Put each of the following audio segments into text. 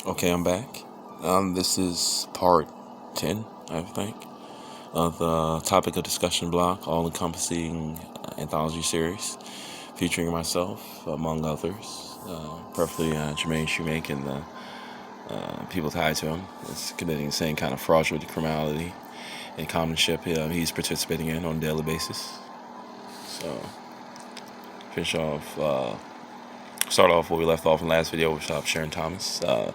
Okay, I'm back. This is part 10, I think, of the topic of discussion block, all encompassing anthology series, featuring myself, among others, preferably Jermaine Shoemake and the people tied to him. It's committing the same kind of fraudulent criminality and commonship he's participating in on a daily basis. So, finish off. Start off where we left off in the last video with Sharon Thomas, the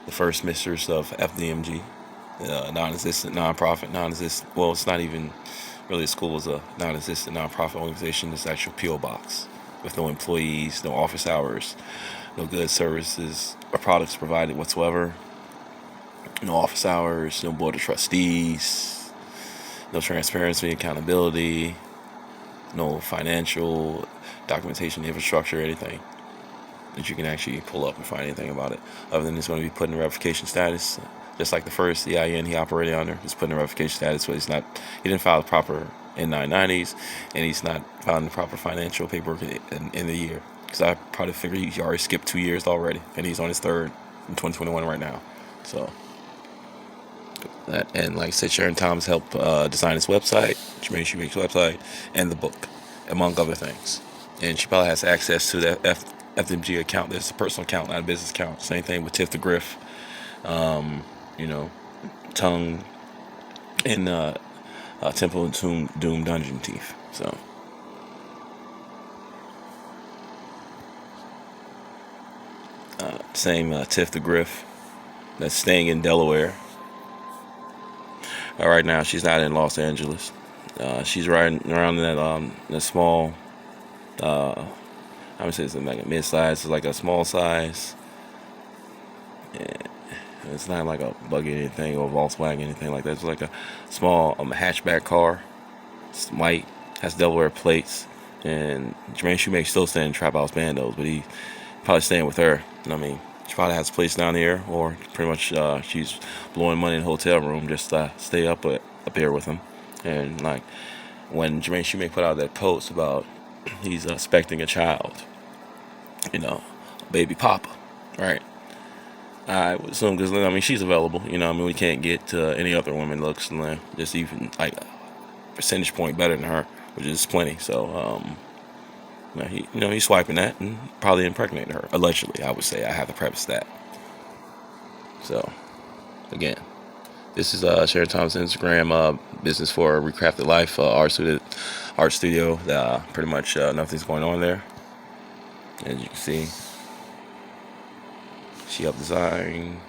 first mistress of FDMG, non-existent nonprofit, non-existent. Well, it's not even really a school; it's a non-existent nonprofit organization. It's actual PO box with no employees, no office hours, no goods, services, or products provided whatsoever. No office hours, no board of trustees, no transparency, accountability, no financial documentation, infrastructure, anything that you can actually pull up and find anything about it, other than it's going to be put in revocation status, just like the first EIN he operated under is put in revocation status, but he didn't file the proper N990s, and he's not filing the proper financial paperwork in the year. Because I probably figured he already skipped 2 years already, and he's on his third in 2021 right now. So that, and like I said, Sharon Thomas helped design his website, Jermaine Shoemake's website, and the book, among other things. And she probably has access to that FMG account. That's a personal account, not a business account. Same thing with Tiff the Griff, you know, Tongue, and Temple and Doom Dungeon Thief. So, same Tiff the Griff that's staying in Delaware. Right now, she's not in Los Angeles. She's riding around in that small, I would say it's like a mid-size. It's like a small size. And it's not like a buggy or anything or Volkswagen, anything like that. It's like a small hatchback car. It's white, has Delaware plates. And Jermaine Shoemake still staying in Trap House Bandos, but he probably staying with her. I mean, she probably has a place down there, or pretty much she's blowing money in the hotel room just to stay up here with him. And like when Jermaine Shoemake put out that post about he's expecting a child, baby papa, right? I would assume because I mean she's available. We can't get any other woman looks just even like a percentage point better than her, which is plenty. So he's swiping that and probably impregnated her allegedly. I would say I have to preface that. So again, this is Sharon Thomas Instagram business for Recrafted Life art studio. Pretty much nothing's going on there, as you can see. She helped design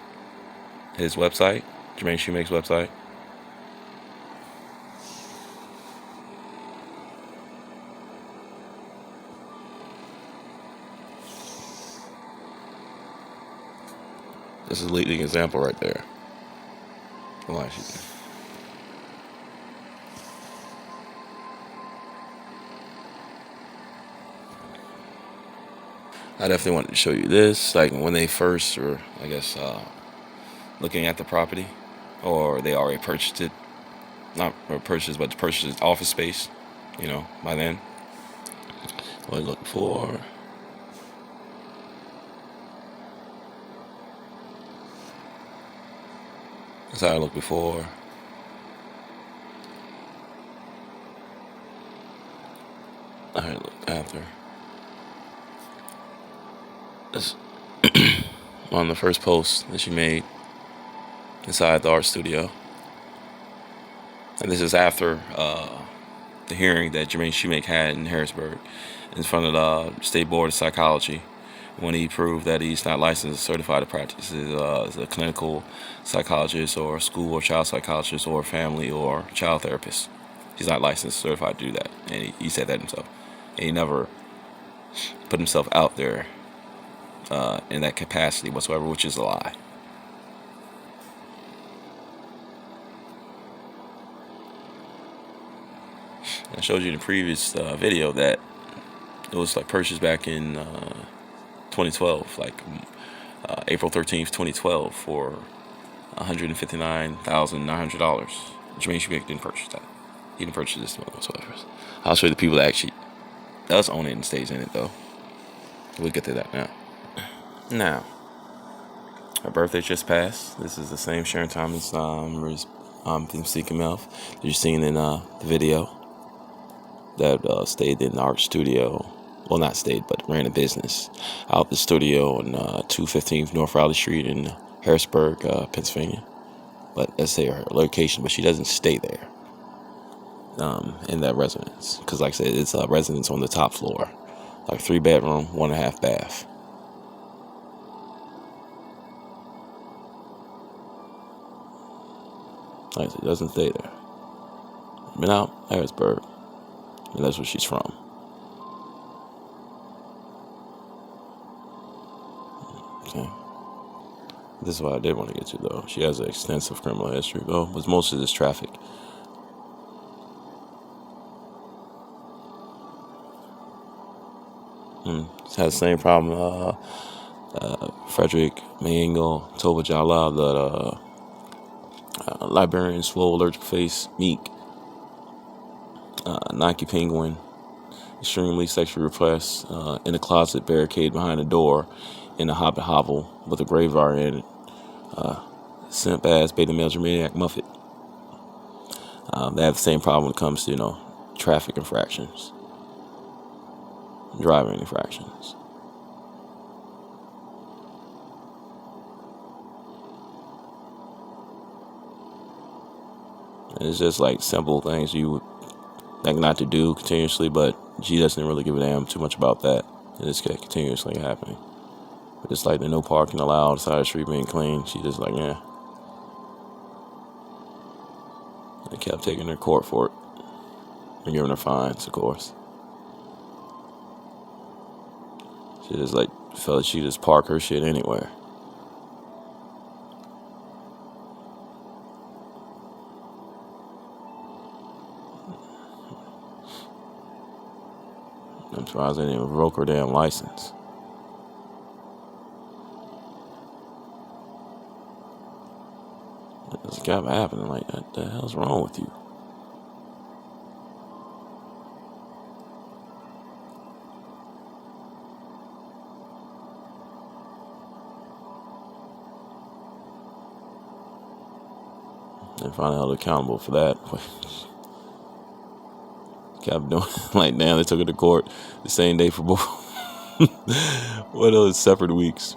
his website, Jermaine Shoemake's website. This is a leading example right there. I definitely wanted to show you this, like when they first were, I guess, looking at the property, or they already purchased it, not purchased, but purchased office space, by then. What I look for. That's how I looked before. I looked after. This on the first post that she made inside the art studio. And this is after the hearing that Jermaine Shoemake had in Harrisburg in front of the State Board of Psychology, when he proved that he's not licensed or certified to practice as a clinical psychologist or a school or child psychologist or family or child therapist. He's not licensed or certified to do that. And he said that himself. And he never put himself out there in that capacity whatsoever, which is a lie. I showed you in the previous video that it was like purchased back in 2012, like April 13th, 2012, for $159,900. Jermaine Shoemake didn't purchase that. He didn't purchase this whatsoever. I'll show you the people that actually does own it and stays in it, though. We'll get to that now. Now, Her birthday just passed. This is the same Sharon Thomas from Seeking Mouth that you're seeing in the video that stayed in the art studio. Well, not stayed, but ran a business out the studio on 215 North Raleigh Street in Harrisburg, Pennsylvania. But let's say her location, but she doesn't stay there in that residence. Because, like I said, it's a residence on the top floor. Like 3-bedroom, 1.5 bath. Like I said, doesn't stay there. Been out, Harrisburg. And that's where she's from. Okay. This is what I did want to get to, though. She has an extensive criminal history, though, but most of this traffic. She's had the same problem. Frederick Mayengel, Tova Jala, the Liberian Swole, Allergic Face, Meek, Nike Penguin, extremely sexually repressed, in a closet barricade behind a door in a hobbit hovel with a graveyard in it. Simp ass beta male Germaniac Muffet. They have the same problem when it comes to, traffic infractions, driving infractions. And it's just like simple things you would like not to do continuously, but she doesn't really give a damn too much about that. And it's continuously happening. But it's like the no parking allowed, side of the street being clean. She just like, yeah. They kept taking her to court for it and giving her fines, of course. She just like felt that she just park her shit anywhere. I'm surprised they didn't revoke her damn license. This kept happening. Like, what the hell's wrong with you? And finally held accountable for that. Kept doing like, damn, they took her to court the same day for both. What are those separate weeks?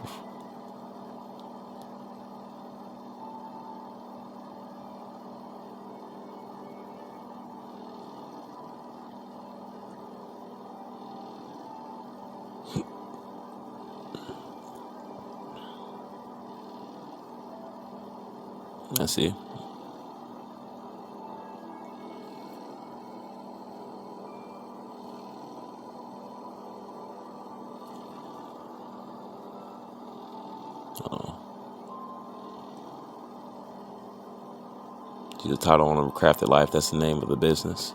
I see. She's a title owner of Crafted Life. That's the name of the business.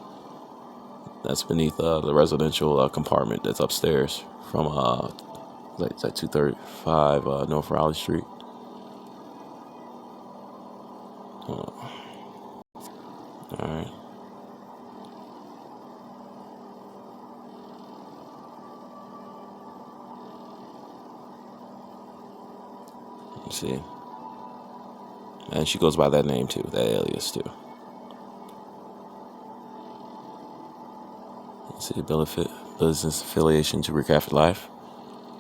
That's beneath the residential compartment that's upstairs from it's at 235 North Raleigh Street. All right. Let's see. And she goes by that name too, that alias too. Let's see, business affiliation to Recrafted Life.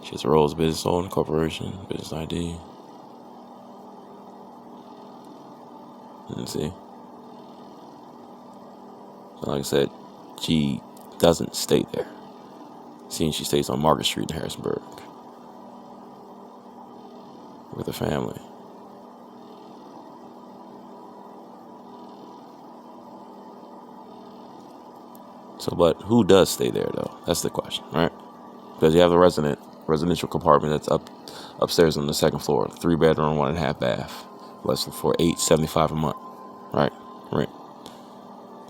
She has a role as business owner, corporation, business ID. Let's see. So like I said, she doesn't stay there. Seeing she stays on Market Street in Harrisburg with her family. So, but who does stay there though? That's the question, right? Because you have the residential compartment that's upstairs on the second floor, 3-bedroom, 1.5 bath, less than for $875 a month, right? Rent.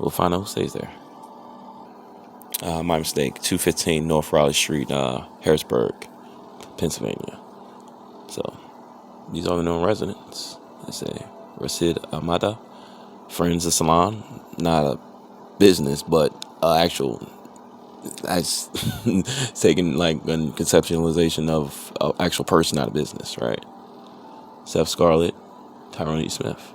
We'll find out who stays there. My mistake. 215 North Raleigh Street, Harrisburg, Pennsylvania. So these are the known residents. They say Rasid Amada, Friends of Salon, not a business, but actual. That's taking like a conceptualization of an actual person, not a business, right? Seth Scarlett, Tyrone E. Smith.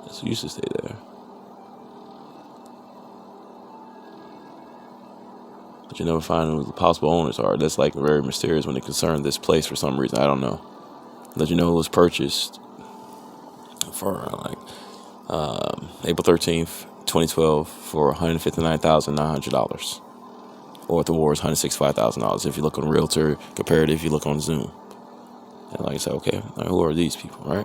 That's who used to stay there. But you never find who the possible owners are. That's like very mysterious when it concerns this place for some reason. I don't know. Let you know it was purchased for April 13th, 2012 for $159,900. Or at the war is $165,000 if you look on Realtor, compared if you look on Zoom. And like I said, okay, who are these people, right?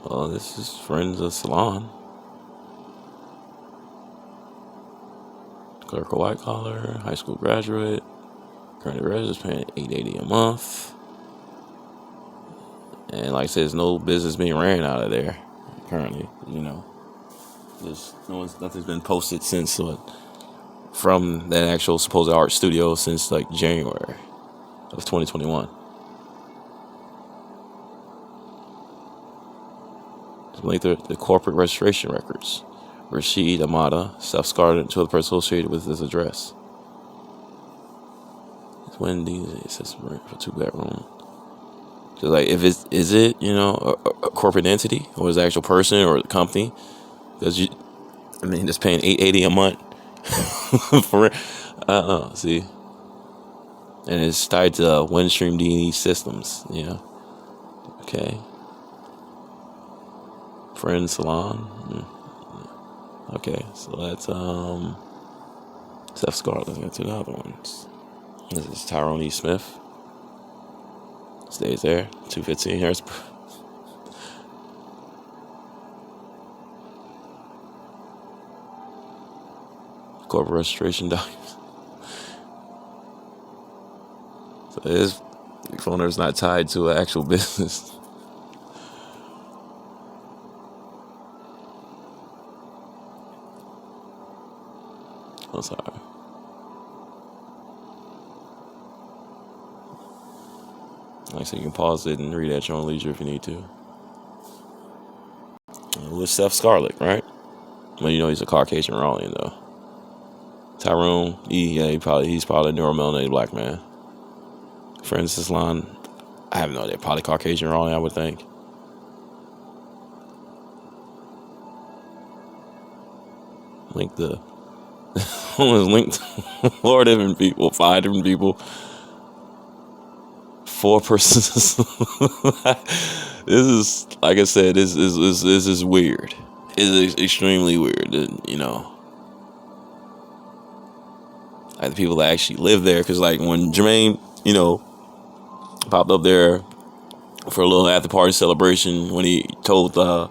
Well, this is friends of salon. Clerical white collar, high school graduate, currently residents paying $880 a month. And like I said, there's no business being ran out of there currently, nothing's been posted since from that actual supposed art studio since like January of 2021. Link the corporate registration records. Rashid Amada, Seth Scarlett, and two other persons associated with this address. It's Wendy's. It says for 2-bedroom. So like, if is it a corporate entity, or is it an actual person or a company? Because just paying $880 a month for it. See, and it's tied to Windstream D&E Systems. Yeah. Okay. Friend Salon. Okay, so that's Seth Scarlett. Let's get to the other ones. This is Tyrone E. Smith. Stays there. 215 Harris. Corporate registration documents. So his phone number is not tied to an actual business. I'm sorry. Like I said, you can pause it and read at your own leisure if you need to. With Seth Scarlett, right? Well, he's a Caucasian Raleigh, though. Tyrone, he's probably a neuromelanated black man. Francis Salon, I have no idea. Probably Caucasian Raleigh, I would think. Was linked to 4 different people, 5 different people, 4 persons. This is, like I said, this is weird. It is extremely weird. Like the people that actually live there, because like when Jermaine, popped up there for a little after party celebration, when he told the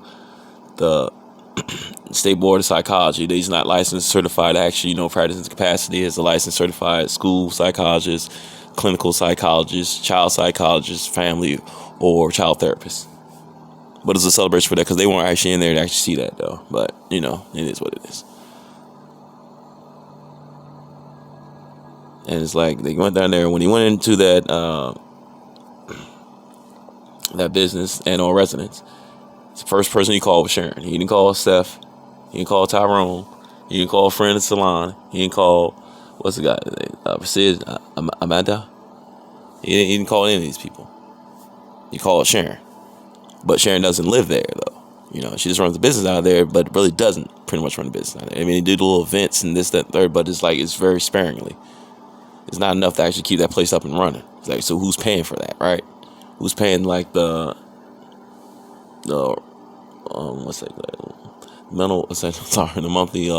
State Board of Psychology that he's not licensed, certified, actually, practicing capacity as a licensed, certified school psychologist, clinical psychologist, child psychologist, family, or child therapist. But it's a celebration for that, because they weren't actually in there to actually see that, though. But, it is what it is. And it's like, they went down there, when he went into that business and/or residence, the first person he called was Sharon. He didn't call Steph. He didn't call Tyrone. He didn't call a friend of Salon. He didn't call, what's the guy? Sid Amanda. He didn't call any of these people. He called Sharon. But Sharon doesn't live there, though. She just runs the business out of there, but really doesn't pretty much run the business out of there. They do the little events and this, that, and third, but it's very sparingly. It's not enough to actually keep that place up and running. It's like, so who's paying for that, right? Who's paying like the the monthly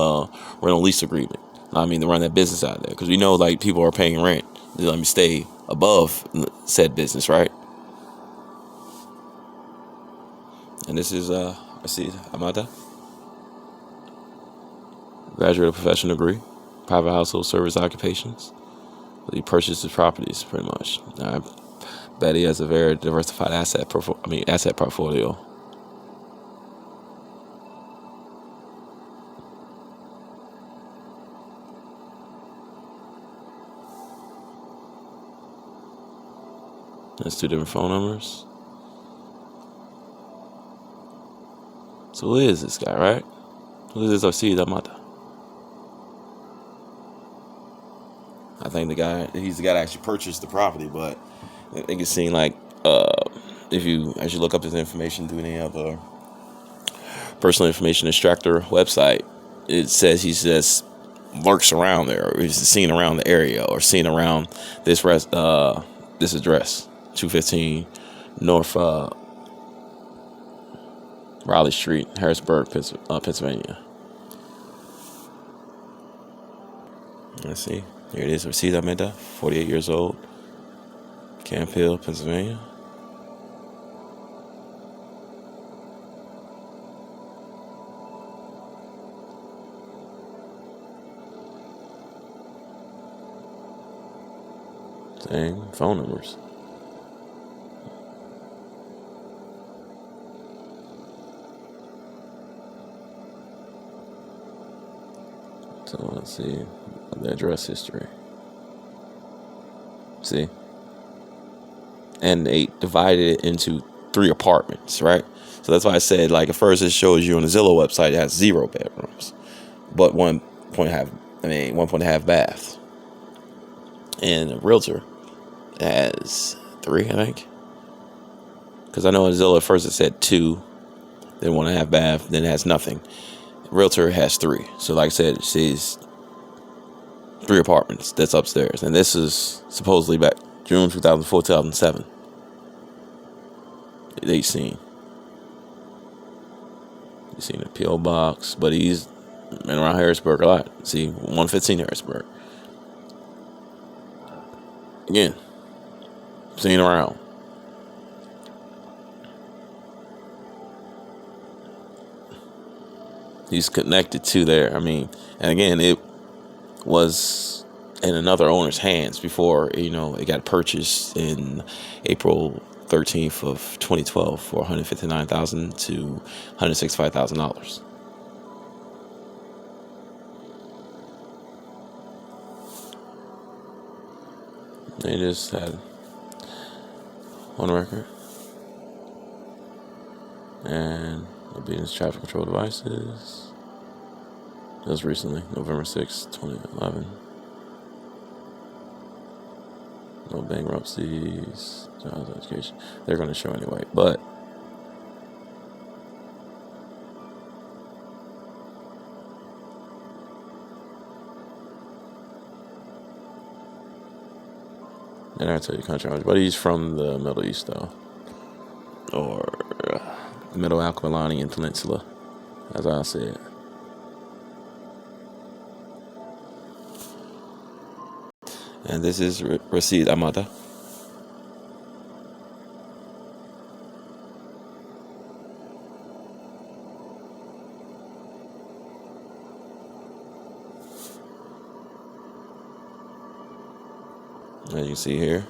rental lease agreement. To run that business out there, because we know like people are paying rent. They let me stay above said business, right? And this is Rashid Amada, graduate of professional degree, private household service occupations. He purchased his properties pretty much. I bet he has a very diversified asset portfolio. That's 2 different phone numbers. So who is this guy, right? Who is this Rashid Amada? I think he's the guy that actually purchased the property. But I think it seemed like if you actually look up his information through any other personal information extractor website, it says he just lurks around there, or he's seen around the area, or seen around this this address, 215 North Raleigh Street, Harrisburg, Pennsylvania. Let's see. Here it is. Rosita Menda, 48 years old, Camp Hill, Pennsylvania. Same phone numbers. So let's see the address history. See? And they divided it into 3 apartments, right? So that's why I said, like, at first it shows you on the Zillow website it has 0 bedrooms, but 1.5 baths. And a realtor has 3, I think. Because I know on Zillow at first it said 2, then 1.5 bath, then it has nothing. Realtor has 3. So like I said, it sees 3 apartments that's upstairs. And this is supposedly back June 2004, 2007. They seen. You seen a P.O. box, but he's been around Harrisburg a lot. See, 115 Harrisburg. Again, seen around. He's connected to there. I mean, and again, it was in another owner's hands before, it got purchased in April 13th of 2012 for $159,000 to $165,000. They just had on record and obedience traffic control devices. That was recently, November 6, 2011. No bankruptcies, child education. They're going to show anyway, but and I tell you country, but he's from the Middle East though, or Middle Alkemalani Peninsula, as I said. And this is Rashid Amada. As you see here,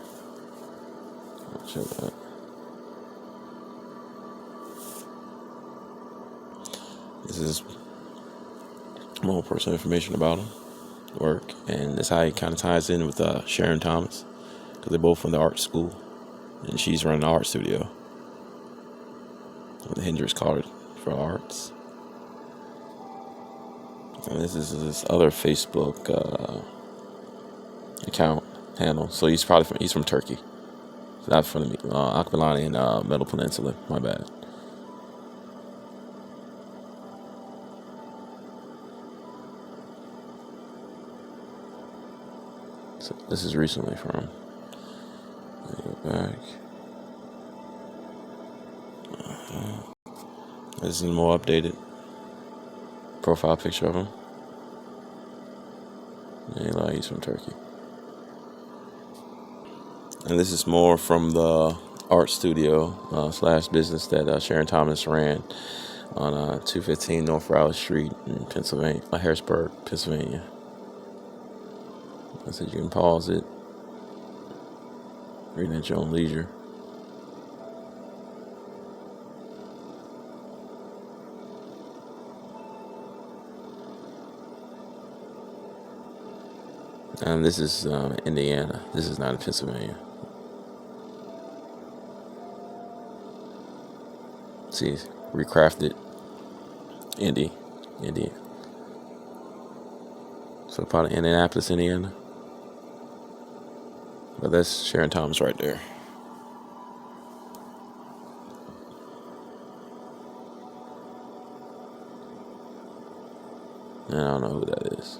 I'll show that. This is more personal information about him, work, and that's how he kind of ties in with Sharon Thomas, because they're both from the art school, and she's running the art studio, the Hendricks College for Arts. And this is his other Facebook account handle. So he's from Turkey. So not from the Akbilani and Middle Peninsula. My bad. So this is recently from. Let me go back. This is a more updated profile picture of him. Yeah, he's from Turkey. And this is more from the art studio / business that Sharon Thomas ran on 215 North Raleigh Street in Pennsylvania, Harrisburg, Pennsylvania. I said you can pause it, read at your own leisure. And this is Indiana. This is not in Pennsylvania. See, recrafted India. So part of Indianapolis, Indiana. But that's Sharon Thomas right there. And I don't know who that is.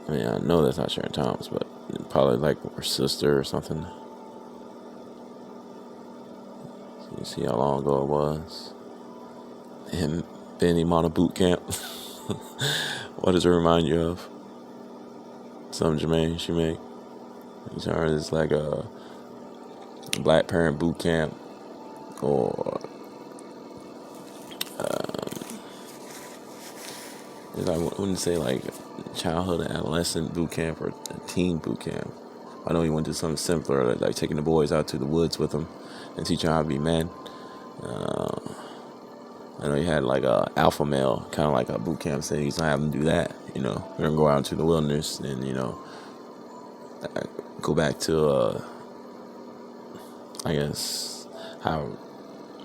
I mean, I know that's not Sharon Thomas, but probably like her sister or something. So you see how long ago it was. Him being him on a boot camp. What does it remind you of? Some Jermaine she made. He turned it's like a Black Parent Boot Camp, or I wouldn't say like childhood and adolescent boot camp or teen boot camp. I know he went to something simpler, like taking the boys out to the woods with him and teaching how to be men. I know he had like a alpha male, kind of like a boot camp setting. He's not having them do that. We're gonna go out into the wilderness and go back to I guess how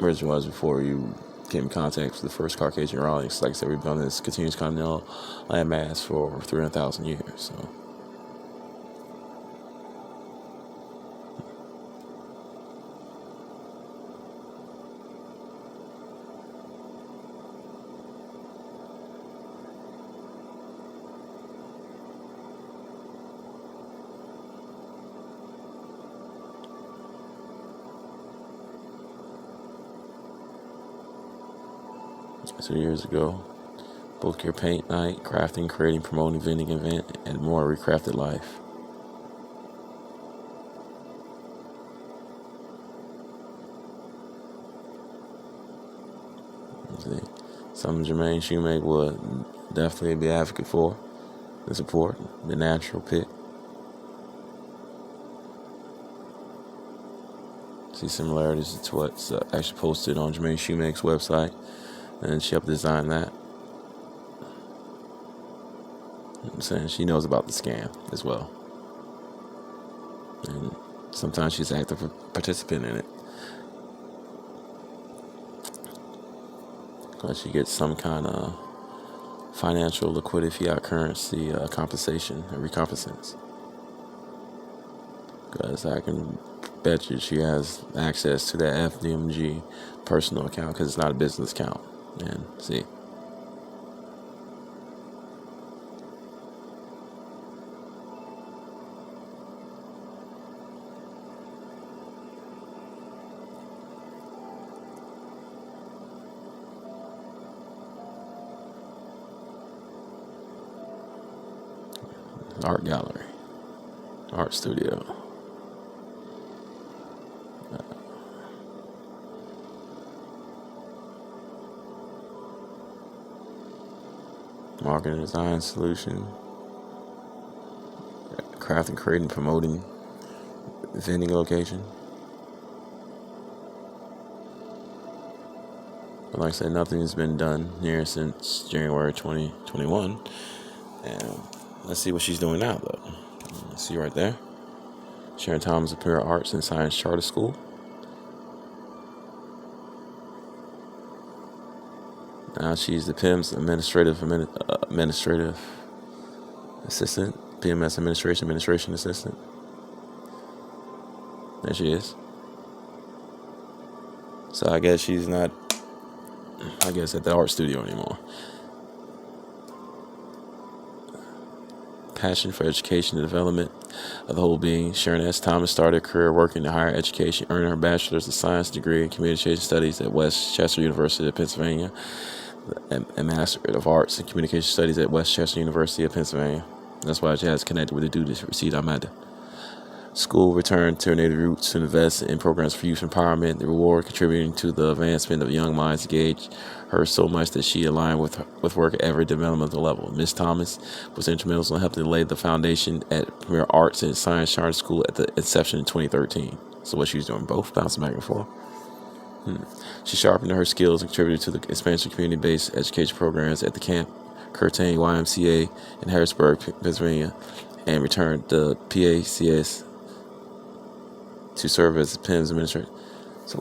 Merge was before you came in contact with the first Caucasian Rawlings. Like I said, we've done this continuous continental landmass for 300,000 years. So. So years ago, book your paint night, crafting, creating, promoting, vending event, and more recrafted life. See, something Jermaine Shoemake would definitely be advocate for, the support, the natural pick. See similarities to what's actually posted on Jermaine Shoemake's website, and she helped design that. I'm saying she knows about the scam as well, and sometimes she's an active participant in it. Because she gets some kind of financial liquidity fiat currency compensation and recompensance. Because I can bet you she has access to that FDMG personal account because it's not a business account. And see. Art gallery, art studio. Marketing design solution, crafting, creating, promoting, vending location. But like I said, nothing's been done here since January 2021. And let's see what she's doing now, though. See right there. Sharon Thomas, Imperial Arts and Science Charter School. Now she's the PIMS administrative assistant, PMS administration assistant. There she is. So I guess she's not, at the art studio anymore. Passion for education and development of the whole being. Sharon S. Thomas started a career working in higher education, earning her bachelor's of science degree in communication studies at West Chester University of Pennsylvania, and Master of Arts in Communication Studies at West Chester University of Pennsylvania. That's why she has connected with the dude to receive Amanda. School returned to her native roots to invest in programs for youth empowerment, the reward contributing to the advancement of young minds engaged her so much that she aligned with work at every developmental level. Ms. Thomas was instrumental in helping lay the foundation at Premier Arts and Science Charter School at the inception in 2013. So what she was doing, both bouncing back and forth. She sharpened her skills and contributed to the expansion of community-based education programs at the Camp Curtain YMCA in Harrisburg, Pennsylvania, and returned to PACS to serve as PIMS administrator. So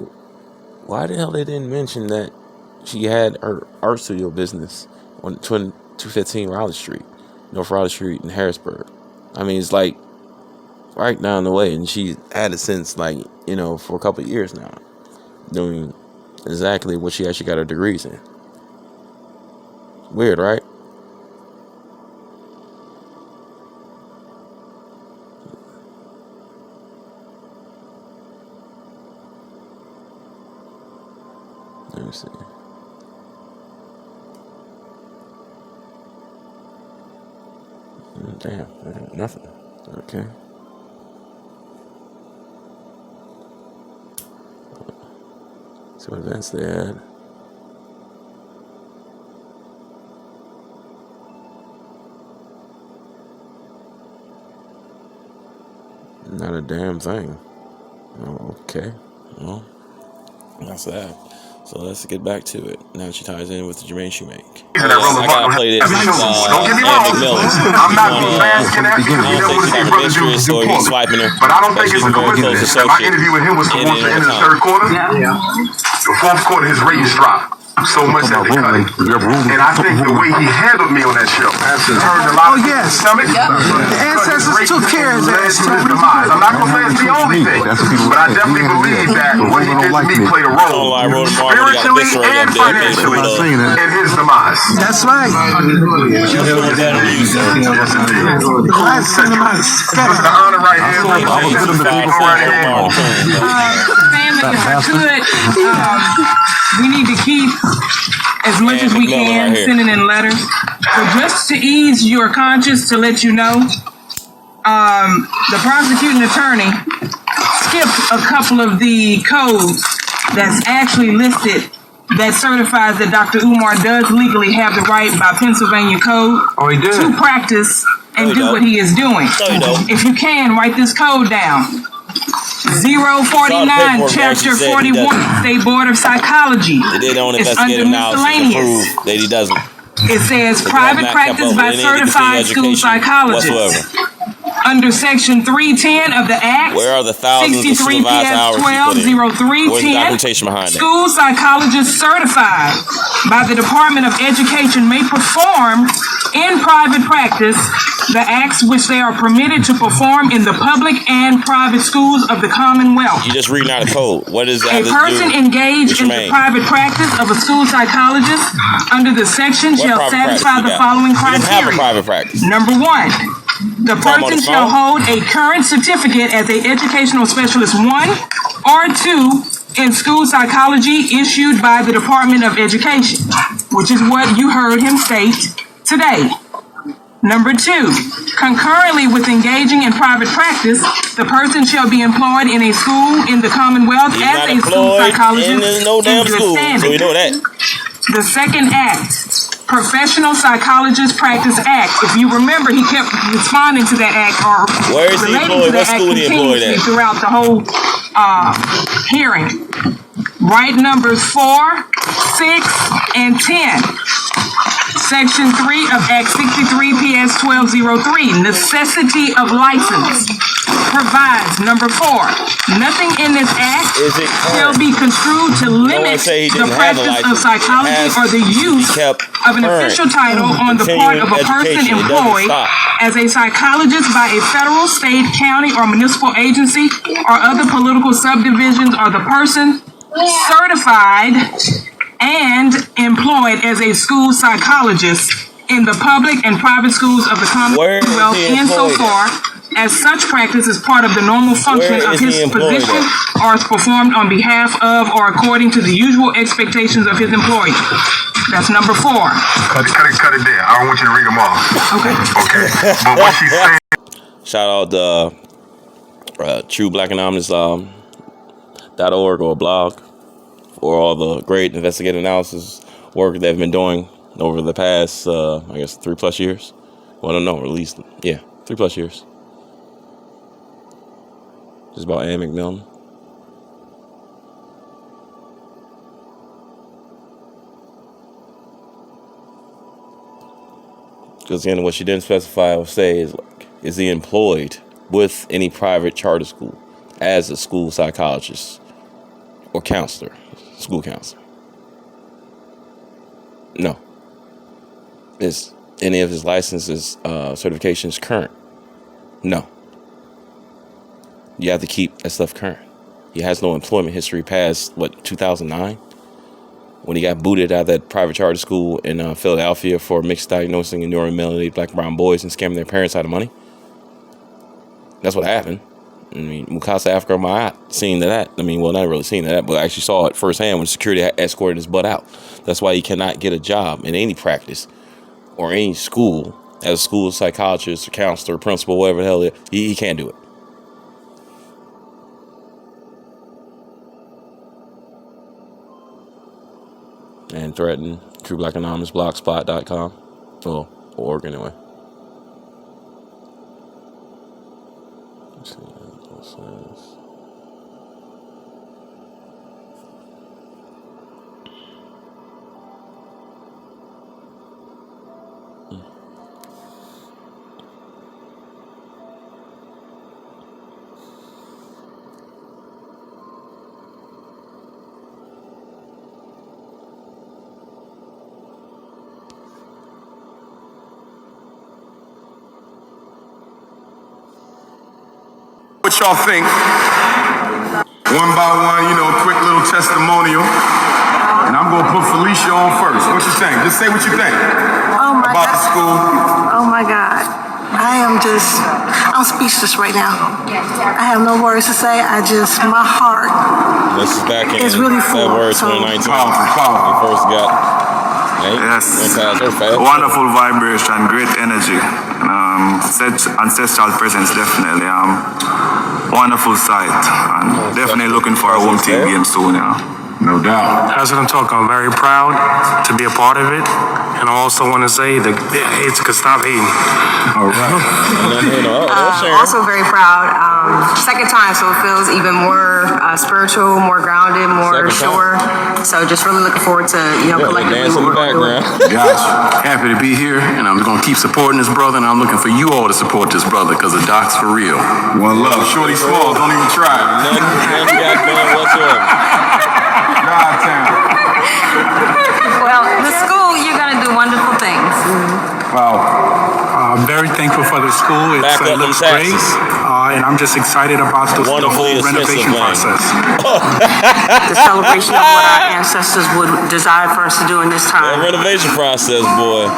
why the hell they didn't mention that she had her art studio business on 215 Raleigh Street? North Raleigh Street in Harrisburg. I mean, it's like right down the way, and she had it since like, for a couple of years now, doing exactly what she actually got her degrees in. Weird, right? Let me see. Damn, nothing. Okay. See what events they had. Not a damn thing. Oh, okay. Well, that's that. So let's get back to it. Now she ties in with the Jermaine Shoemake. I gotta play this. Don't get me Ann wrong. McMillan. I'm not basking that because we never see brothers do poorly. Swiping her. But I don't think it's a coincidence that my interview with him was towards the end of the third quarter. The fourth quarter, his ratings dropped so much that they cut it. And I think the way he handled me on that show turned a lot of people's stomach. The ancestors took care of that. I'm not going to say it's the only thing, but I definitely believe that what he did to me played a role spiritually and financially in his demise. That's right. Yes, indeed. Last cinematic. It's the honor right here. Family, if I could, we need to keep as much as we can sending in letters. So just to ease your conscience, to let you know, the prosecuting attorney skipped a couple of the codes that's actually listed that certifies that Dr. Umar does legally have the right by Pennsylvania code to practice and do what he is doing. If you can, write this code down. 049, Chapter 41, State Board of Psychology. It's under miscellaneous. That he doesn't. It says private practice by certified school psychologists. Under Section 310 of the Act, where are the thousands of 63 supervised hours you put in? Where's the documentation behind it? School psychologists certified by the Department of Education may perform in private practice the acts which they are permitted to perform in the public and private schools of the Commonwealth. You just reading out a code. What is that? A person engaged in the private practice of a school psychologist under the section shall satisfy the following criteria. You have a private practice. Number one, the person shall hold a current certificate as an educational specialist 1 or 2 in school psychology issued by the Department of Education, which is what you heard him state today. Number 2, concurrently with engaging in private practice, the person shall be employed in a school in the Commonwealth as a school psychologist. And there's no damn school, so we know that. The second act, Professional Psychologist Practice Act. If you remember, he kept responding to that act or relating to that act continuously throughout the whole hearing. Write numbers 4, 6, and 10. Section 3 of Act 63 PS 1203, necessity of license, provides, number 4, nothing in this act shall be construed to limit the practice of psychology or the use of an official title on the part of a person employed as a psychologist by a federal, state, county, or municipal agency or other political subdivisions, or the person certified and employed as a school psychologist in the public and private schools of the Commonwealth insofar as such practice is part of the normal function of his position or is performed on behalf of or according to the usual expectations of his employer. That's number 4. Cut it there. I don't want you to read them all. Okay. But what she's saying... Shout out the True Black Anonymous .org or blog for all the great investigative analysis work they've been doing over the past, I guess, 3+ years. Well, I don't know, at least, 3+ years. Just about Ann McMillan. Because again, what she didn't specify or say is, like, is he employed with any private charter school as a school psychologist or counselor, school counselor? No. It's any of his licenses, certifications current? No. You have to keep that stuff current. He has no employment history past, 2009? When he got booted out of that private charter school in Philadelphia for mixed diagnosing and neuromelanated black and brown boys and scamming their parents out of money. That's what happened. I mean, Mukasa Africa Ma'at seen that. I mean, well, not really seen that, but I actually saw it firsthand when security escorted his butt out. That's why he cannot get a job in any practice or any school as a school psychologist or counselor, principal, whatever the hell. He can't do it. And threaten True Black Anonymous, blogspot.com. Well, org anyway. Let's see what it says. What y'all think? One by one, quick little testimonial. And I'm going to put Felicia on first. What you think? Just say what you think about the school. Oh my God. I'm speechless right now. I have no words to say. My heart is really full. That word 2019. Powerful. He first got. Yes. Wonderful vibration, great energy. Ancestral presence, definitely. Wonderful sight. And definitely looking for a home team game soon. No doubt. President Talk, I'm very proud to be a part of it. And I also want to say that hate could stop hating. All right. Also very proud. Second time, so it feels even more spiritual, more grounded, more sure. So just really looking forward to, collectively dance in the background. Gosh, happy to be here, and I'm going to keep supporting this brother, and I'm looking for you all to support this brother, because the doc's for real. One love. Shorty Smalls, don't even try. None goddamn whatsoever. Well, the school, you're going to do wonderful things. Wow. I'm very thankful for the school. It looks great. And I'm just excited about the whole renovation process. The celebration of what our ancestors would desire for us to do in this time. That renovation process, boy.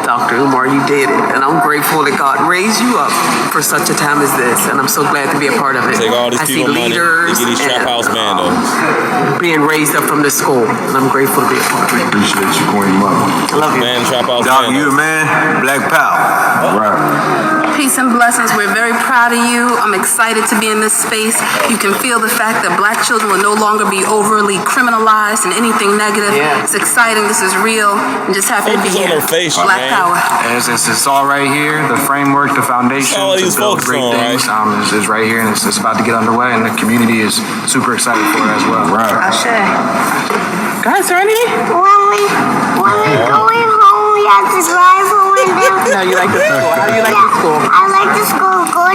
Dr. Umar, you did it. And I'm grateful that God raised you up for such a time as this. And I'm so glad to be a part of it. Take all these I see people money to leaders get these trap house bandos. being raised up from this school. And I'm grateful to be a part of it. Appreciate you, Queen Mother. I love you. Man, trap house Doc, bandos. you the man. Black Power. Right. Peace and blessings. We're very proud of you. I'm excited to be in this space. You can feel the fact that black children will no longer be overly criminalized and anything negative. Yeah. It's exciting. This is real. I'm just happy to be Focus on here. her face, Black man. power. It's all right here. The framework, the foundation All these to build folks great on, things is right here, and it's about to get underway, and the community is super excited for it as well. Right. Guys, Ernie? When we going home, we have to drive home and then... No, you like the school. How do you like the school? I like the school. Going